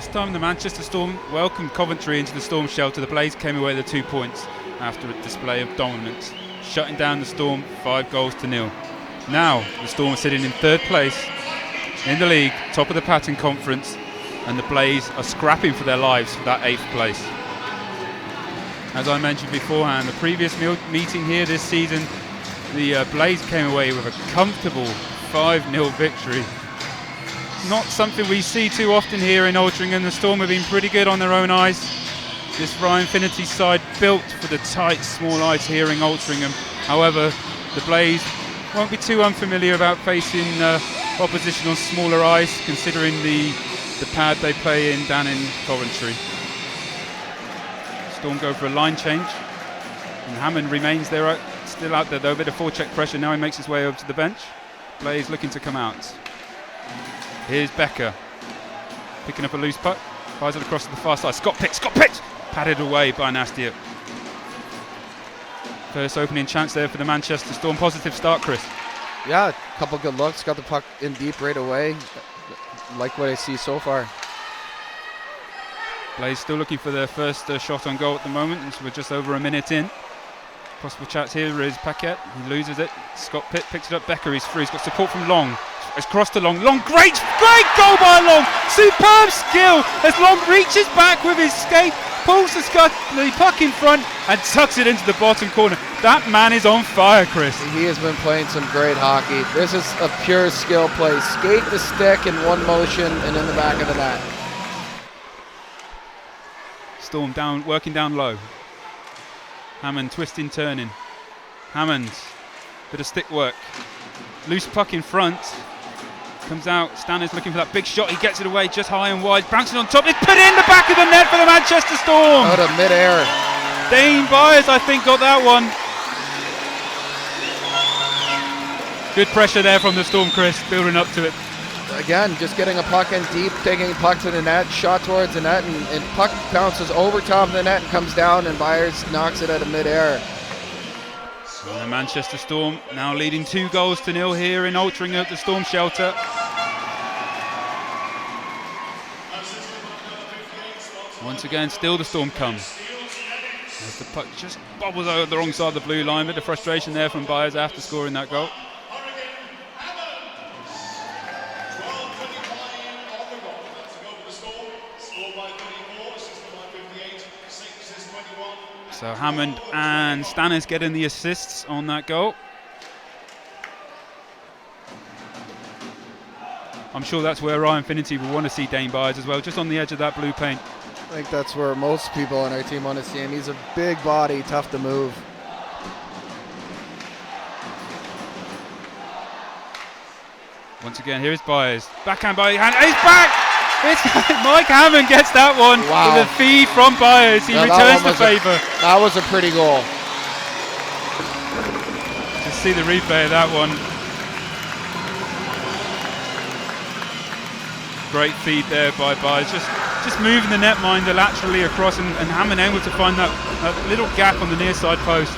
last time the Manchester Storm welcomed Coventry into the Storm shelter, the Blaze came away with the 2 points after a display of dominance, shutting down the Storm 5-0. Now the Storm are sitting in 3rd place in the league, top of the Pattern Conference, and the Blaze are scrapping for their lives for that 8th place. As I mentioned beforehand, the previous meeting here this season, the Blaze came away with a comfortable 5-0 victory. Not something we see too often here in Altrincham. The Storm have been pretty good on their own ice. This Ryan Finity side built for the tight, small ice here in Altrincham. However, the Blaze won't be too unfamiliar about facing opposition on smaller ice, considering the pad they play in down in Coventry. Storm go for a line change, and Hammond remains there, still out there though. A bit of forecheck pressure. Now he makes his way over to the bench. Blaze looking to come out. Here's Becker picking up a loose puck, fires it across to the far side. Scott Pitt, padded away by Nastiuk. First opening chance there for the Manchester Storm. Positive start, Chris. Yeah, a couple good looks. Got the puck in deep right away. Like what I see so far. Blaze still looking for their first shot on goal at the moment, and so we're just over a minute in. Possible chance here is Paquette. He loses it. Scott Pitt picks it up. Becker, he's free. He's got support from Long. It's crossed to Long. Long, great goal by Long. Superb skill as Long reaches back with his skate, pulls the puck in front and tucks it into the bottom corner. That man is on fire, Chris. He has been playing some great hockey. This is a pure skill play. Skate the stick in one motion and in the back of the net. Storm down, working down low. Hammond twisting, turning. Hammond, bit of stick work. Loose puck in front. Comes out, Stanner's looking for that big shot. He gets it away just high and wide. Bouncing on top. It's put in the back of the net for the Manchester Storm. Out of mid-air. Dane Byers, I think, got that one. Good pressure there from the Storm, Chris, building up to it. Again, just getting a puck in deep, taking a puck to the net, shot towards the net, and puck bounces over top of the net and comes down, and Byers knocks it out of mid-air. And the Manchester Storm now leading 2-0 here in Altrincham at the Storm shelter. Once again, still the Storm come. As the puck just bobbles over the wrong side of the blue line. Bit of frustration there from Byers after scoring that goal. So Hammond and Stannis getting the assists on that goal. I'm sure that's where Ryan Finity will want to see Dane Byers as well, just on the edge of that blue paint. I think that's where most people on our team want to see him. He's a big body, tough to move. Once again, here's Byers. Backhand by hand. He's back! It's Mike Hammond gets that one with a feed from Byers. He returns the favour. That was a pretty goal. Just see the replay of that one. Great feed there by Byers. Just moving the netminder laterally across, and Hammond able to find that little gap on the near side post.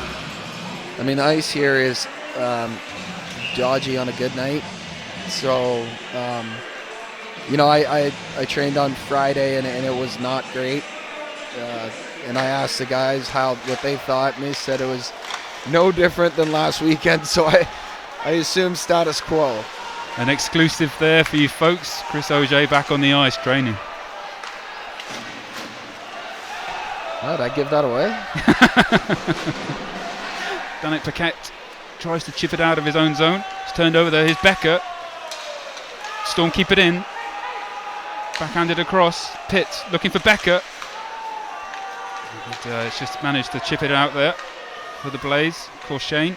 I mean, the ice here is dodgy on a good night. So, I trained on Friday and it was not great. And I asked the guys what they thought, and they said it was no different than last weekend. So I assume status quo. An exclusive there for you folks. Chris Auger back on the ice training. Oh, did I give that away? Danik Paquette tries to chip it out of his own zone. It's turned over there. Here's Becker. Storm keep it in. Backhanded across. Pitt looking for Becker. It's just managed to chip it out there for the Blaze. Of course, Shane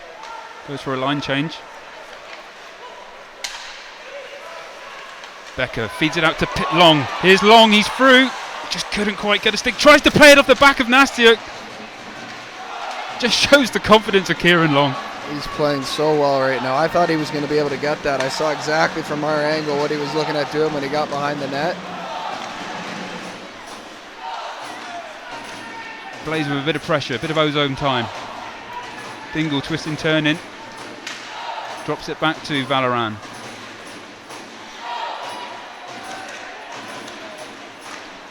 goes for a line change. Becker feeds it out to Pitt. Long. Here's Long. He's through. Just couldn't quite get a stick. Tries to play it off the back of Nastiuk. Just shows the confidence of Kieran Long. He's playing so well right now. I thought he was going to be able to get that. I saw exactly from our angle what he was looking at doing when he got behind the net. Blaze with a bit of pressure, a bit of ozone time. Dingle twisting, turning. Drops it back to Valoran.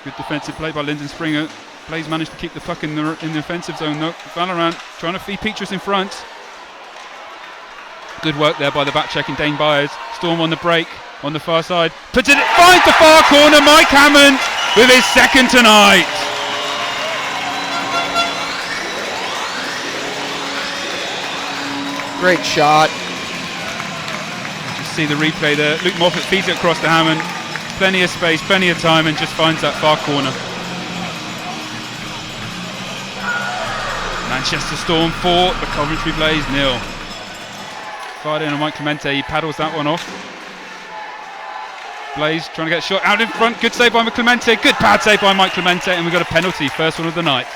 Good defensive play by Lyndon Springer. Blaze managed to keep the puck in the offensive zone though. Valorant trying to feed Petrus in front. Good work there by the back-checking Dane Byers. Storm on the break, on the far side. Puts it, finds the far corner. Mike Hammond with his second tonight. Great shot. Just see the replay there. Luke Moffat feeds it across to Hammond. Plenty of space, plenty of time, and just finds that far corner. Manchester Storm 4, the Coventry Blaze 0. Fired in on Mike Clemente, he paddles that one off. Blaze trying to get a shot out in front. Good save by Mike Clemente, good pad save by Mike Clemente, and we've got a penalty, first one of the night.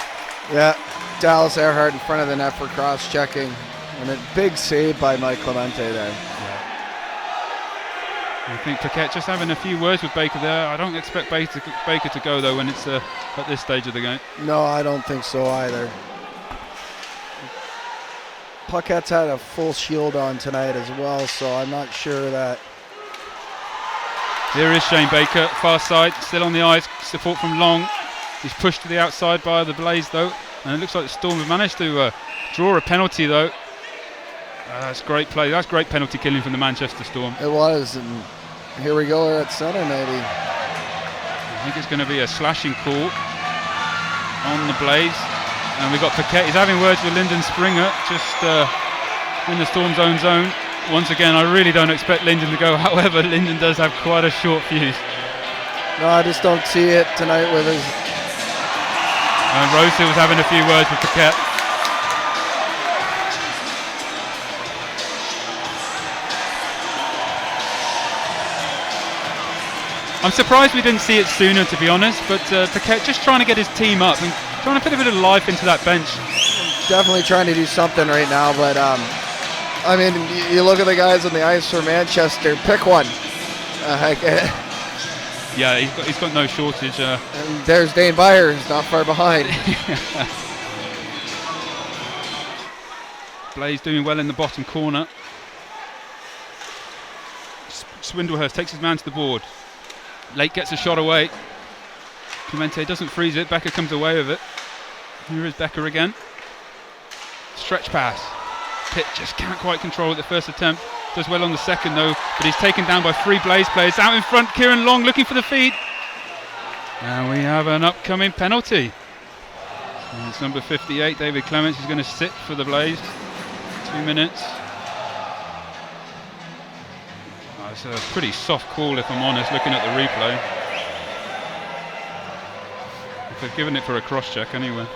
Yeah, Dallas Earhart in front of the net for cross-checking, and a big save by Mike Clemente there. I think Paquette just having a few words with Baker there. I don't expect Baker to go though when it's at this stage of the game. No, I don't think so either. Paquette's had a full shield on tonight as well, so I'm not sure that. Here is Shane Baker, far side, still on the ice, support from Long. He's pushed to the outside by the Blaze though, and it looks like the Storm have managed to draw a penalty though. That's great play, that's great penalty killing from the Manchester Storm. It was, and here we go at center maybe. I think it's going to be a slashing call on the Blaze. And we've got Paquette, he's having words with Lyndon Springer, just in the Storm's own zone. Once again, I really don't expect Lyndon to go, however, Lyndon does have quite a short fuse. No, I just don't see it tonight with his... And Rosa was having a few words with Paquette. I'm surprised we didn't see it sooner, to be honest, but Paquette just trying to get his team up and trying to put a bit of life into that bench. Definitely trying to do something right now, but I mean, you look at the guys on the ice for Manchester, pick one. Yeah, he's got no shortage. And there's Dane Byers, not far behind. Blaze doing well in the bottom corner. Swindlehurst takes his man to the board. Lake gets a shot away. Clemente doesn't freeze it. Becker comes away with it. Here is Becker again. Stretch pass. Pitt just can't quite control it the first attempt. Does well on the second though, but he's taken down by 3 Blaze players. Out in front, Kieran Long looking for the feed. And we have an upcoming penalty. And it's number 58, David Clements, is going to sit for the Blaze. 2 minutes. It's a pretty soft call, if I'm honest, looking at the replay. If they've given it for a cross-check anyway.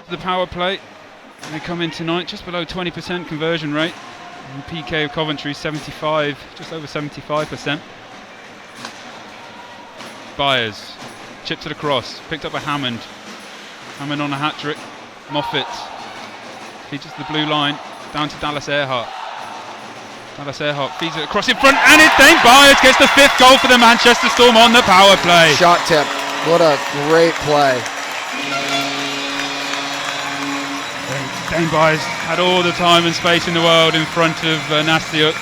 The power play, they come in tonight just below 20% conversion rate. And PK of Coventry 75, just over 75%. Byers chips it across, picked up by Hammond. Hammond on a hat-trick. Moffat features the blue line down to Dallas Earhart. Dallas Earhart feeds it across in front, and it's Dane Byers gets the 5th goal for the Manchester Storm on the power play. Shot tip. What a great play. Dane Byers had all the time and space in the world in front of Nastiuk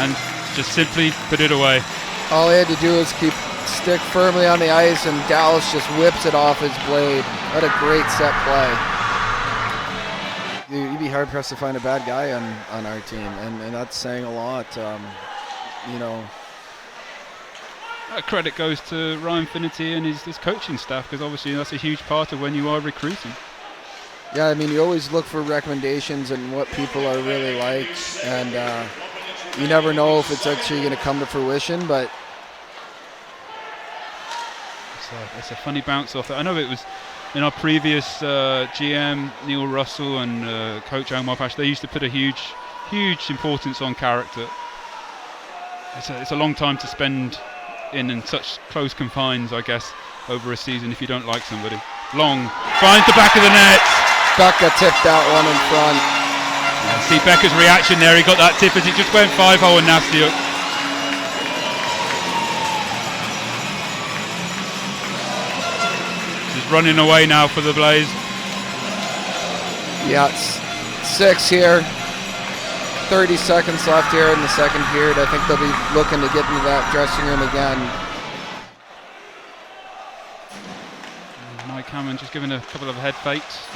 and just simply put it away. All he had to do is keep stick firmly on the ice, and Dallas just whips it off his blade. What a great set play. You'd be hard pressed to find a bad guy on our team, and that's saying a lot. You know, credit goes to Ryan Finnerty and his coaching staff, because obviously that's a huge part of when you are recruiting. Yeah, I mean, you always look for recommendations and what people are really like, and you never know if it's actually going to come to fruition, but it's a funny bounce off. I know it was in our previous GM, Neil Russell, and coach Omar Pash, they used to put a huge importance on character. It's a long time to spend in such close confines, I guess, over a season if you don't like somebody. Long finds the back of the net. Becca tipped that one in front. Yeah, see Becca's reaction there. He got that tip as it just went 5-0 and Nastiuk. Just running away now for the Blaze. Yeah, it's 6 here. 30 seconds left here in the second period. I think they'll be looking to get into that dressing room again. Mike Hammond just giving a couple of head fakes.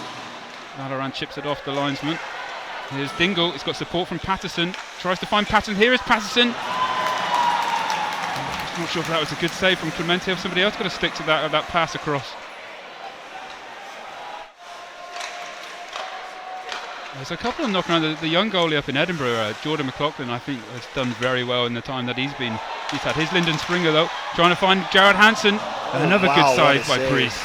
Valorant chips it off the linesman. Here's Dingle. He's got support from Patterson. Tries to find Patterson. Here is Patterson. I'm not sure if that was a good save from Clemente or somebody else. Got to stick to that pass across. There's a couple of knock around. The young goalie up in Edinburgh, Jordan McLaughlin, I think has done very well in the time that he's had. Here's Lyndon Springer though, trying to find Jared Hansen. Another good save by Priest.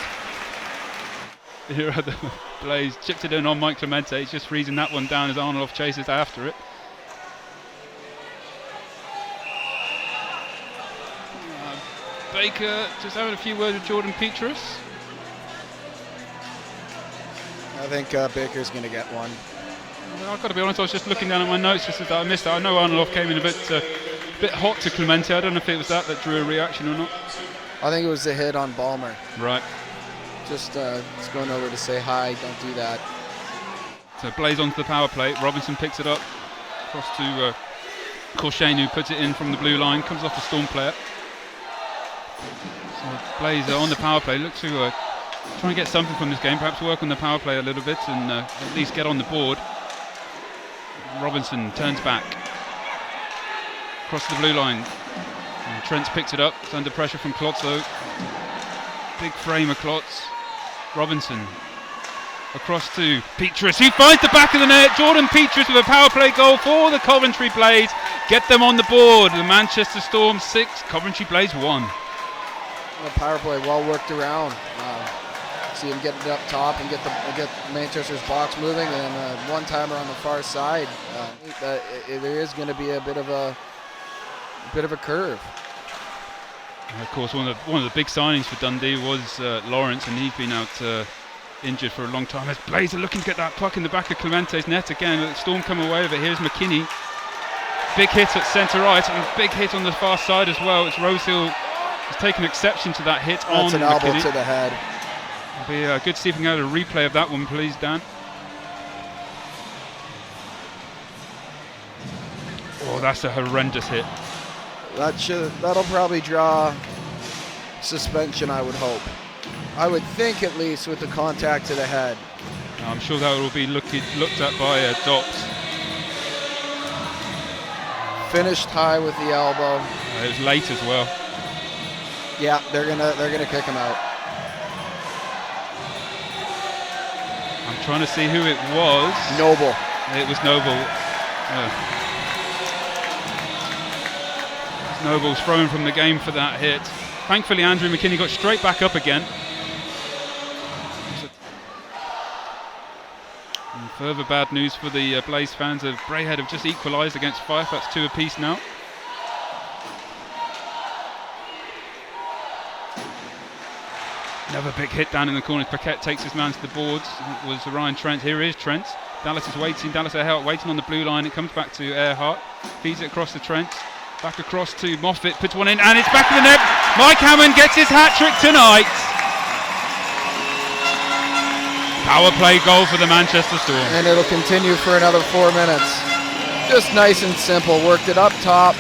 Here are the Blaze, chipped it in on Mike Clemente. He's just freezing that one down as Arnold chases after it. Baker just having a few words with Jordan Petrus. I think Baker's going to get one. Well, I've got to be honest, I was just looking down at my notes just as I missed that. I know Arnold came in a bit hot to Clemente. I don't know if it was that drew a reaction or not. I think it was the hit on Balmer. Right. Just going over to say hi, don't do that. So Blaze onto the power play. Robinson picks it up. Across to Corshane, who puts it in from the blue line. Comes off the Storm player. So Blaze on the power play. Look to try and get something from this game. Perhaps work on the power play a little bit and at least get on the board. Robinson turns back. Across the blue line. And Trent's picked it up. It's under pressure from Klotz though. Big frame of Klotz. Robinson across to Petrus, who finds the back of the net. Jordan Petrus with a power play goal for the Coventry Blaze. Get them on the board. The Manchester Storm 6, Coventry Blaze 1. The power play well worked around. See him get it up top and get Manchester's box moving, and one timer on the far side. There is going to be a bit of a curve. And of course, one of the big signings for Dundee was Lawrence, and he's been out injured for a long time. As Blaze are looking to get that puck in the back of Clemente's net again. Storm come away with it. Here's McKinney. Big hit at centre right, and big hit on the far side as well. It's Rosehill has taken exception to that hit. That's an elbow to the head. It'll be good to see if we can get a replay of that one, please, Dan. Oh, that's a horrendous hit. That'll probably draw suspension, I would hope. I would think, at least, with the contact to the head. I'm sure that will be looked at by Dops. Finished high with the elbow. It was late as well. Yeah, they're gonna kick him out. I'm trying to see who it was. Noble. It was Noble. Noble's thrown from the game for that hit. Thankfully, Andrew McKinney got straight back up again. And further bad news for the Blaze fans. Braehead have just equalised against Fife. That's 2 apiece now. Another big hit down in the corner. Paquette takes his man to the boards. It was Ryan Trent. Here is Trent. Dallas is waiting. Dallas Earhart waiting on the blue line. It comes back to Earhart. Feeds it across to Trent. Back across to Moffat. Puts one in and it's back of the net. Mike Hammond gets his hat-trick tonight. Power play goal for the Manchester Storm. And it'll continue for another 4 minutes. Just nice and simple. Worked it up top.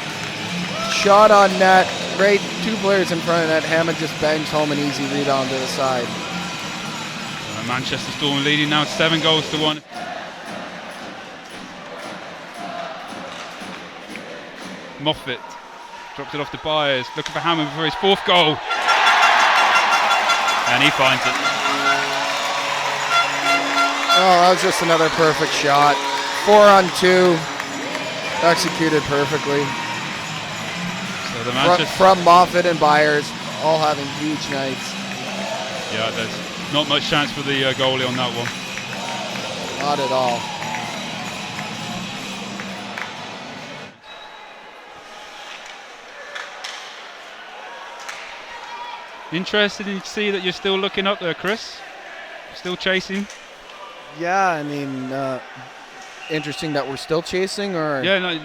Shot on net. Right, 2 players in front of net. Hammond just bangs home an easy rebound to the side. Manchester Storm leading now 7-1. Moffat drops it off to Byers, looking for Hammond for his 4th goal. And he finds it. Oh, that was just another perfect shot. 4-on-2. Executed perfectly. So the Manchester from Moffat and Byers, all having huge nights. Yeah, there's not much chance for the goalie on that one. Not at all. Interested to see that you're still looking up there, Chris. Still chasing. Yeah, I mean, interesting that we're still chasing, or yeah, no,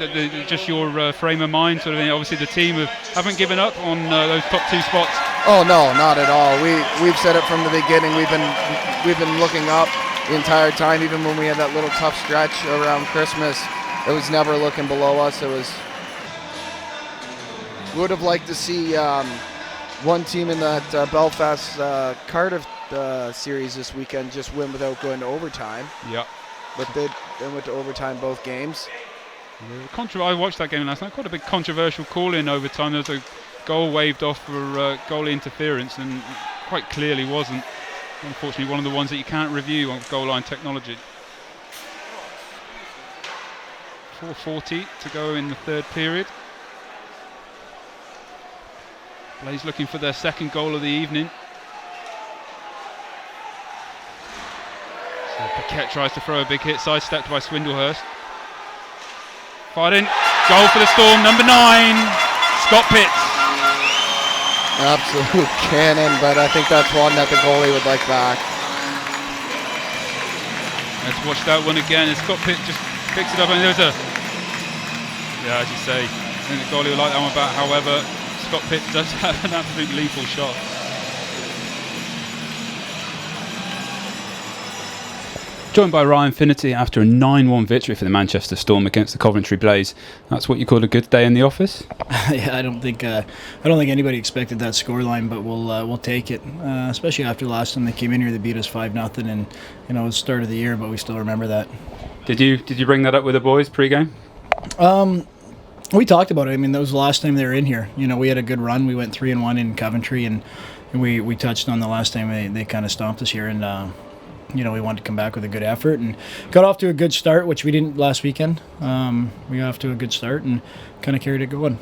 just your frame of mind, sort of thing. Obviously, the team haven't given up on those top 2 spots. Oh no, not at all. We've said it from the beginning. We've been looking up the entire time, even when we had that little tough stretch around Christmas. It was never looking below us. It was. Would have liked to see one team in that Belfast Cardiff the series this weekend, just win without going to overtime. Yeah. But they went to overtime both games. I watched that game last night. Quite a big controversial call in overtime. There was a goal waved off for goalie interference, and quite clearly wasn't. Unfortunately, one of the ones that you can't review on goal line technology. 4:40 to go in the third period. Blaze looking for their second goal of the evening. So Paquette tries to throw a big hit, sidestepped by Swindlehurst. Fired in, goal for the Storm, number 9, Scott Pitts. Absolute cannon, but I think that's one that the goalie would like back. Let's watch that one again, and Scott Pitts just picks it up, and there's as you say, I think the goalie would like that one back. However, Scott Pitts does have an absolute lethal shot. Joined by Ryan Finnerty after a 9-1 victory for the Manchester Storm against the Coventry Blaze. That's what you call a good day in the office? Yeah, I don't think anybody expected that scoreline, but we'll take it. Especially after last time they came in here, they beat us 5-0, and it was the start of the year, but we still remember that. Did you bring that up with the boys pre-game? We talked about it. I mean, that was the last time they were in here. We had a good run. We went 3-1 in Coventry, and we touched on the last time they kind of stomped us here, and we wanted to come back with a good effort and got off to a good start, which we didn't last weekend. We got off to a good start and kind of carried it going.